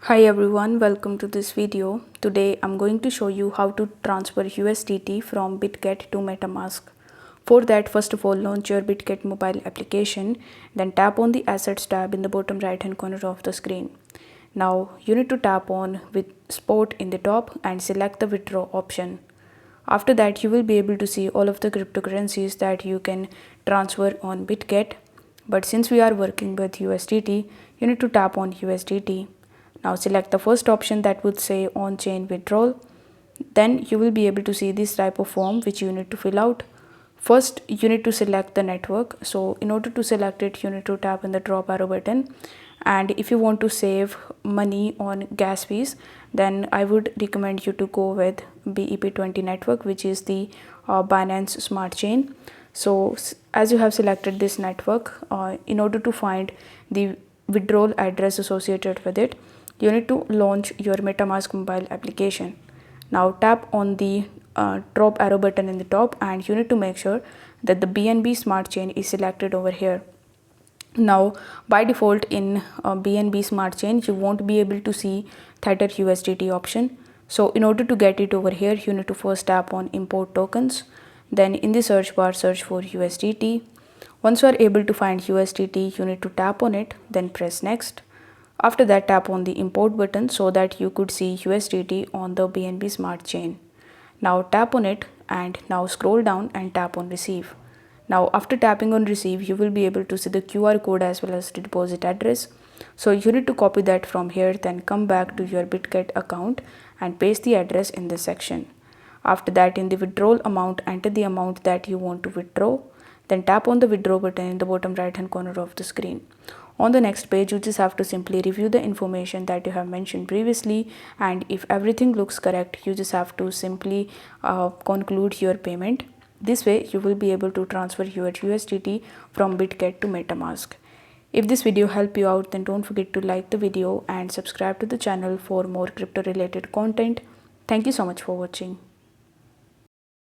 Hi everyone, welcome to this video. Today I'm going to show you how to transfer USDT from Bitget to Metamask. For that, first of all, launch your Bitget mobile application, then tap on the Assets tab in the bottom right hand corner of the screen. Now you need to tap on with Spot in the top and select the withdraw option. After that, you will be able to see all of the cryptocurrencies that you can transfer on Bitget. But since we are working with USDT, you need to tap on USDT. Now select the first option that would say on-chain withdrawal. Then you will be able to see this type of form which you need to fill out. First, you need to select the network. So in order to select it, you need to tap on the drop arrow button. And if you want to save money on gas fees, then I would recommend you to go with BEP20 network, which is the Binance Smart Chain. So as you have selected this network, in order to find the withdrawal address associated with it, you need to launch your Metamask mobile application. Now tap on the drop arrow button in the top and you need to make sure that the BNB Smart Chain is selected over here. Now by default in BNB Smart Chain, you won't be able to see Tether USDT option. So in order to get it over here, you need to first tap on import tokens. Then in the search bar, search for USDT. Once you are able to find USDT, you need to tap on it, then press next. After that, tap on the import button so that you could see USDT on the BNB Smart Chain. Now tap on it and now scroll down and tap on receive. Now after tapping on receive, you will be able to see the QR code as well as the deposit address. So you need to copy that from here, then come back to your Bitget account and paste the address in this section. After that, in the withdrawal amount, enter the amount that you want to withdraw. Then tap on the withdraw button in the bottom right hand corner of the screen. On the next page, you just have to simply review the information that you have mentioned previously, and if everything looks correct, you just have to simply conclude your payment. This way, you will be able to transfer your USDT from Bitget to Metamask. If this video helped you out, then don't forget to like the video and subscribe to the channel for more crypto related content. Thank you so much for watching.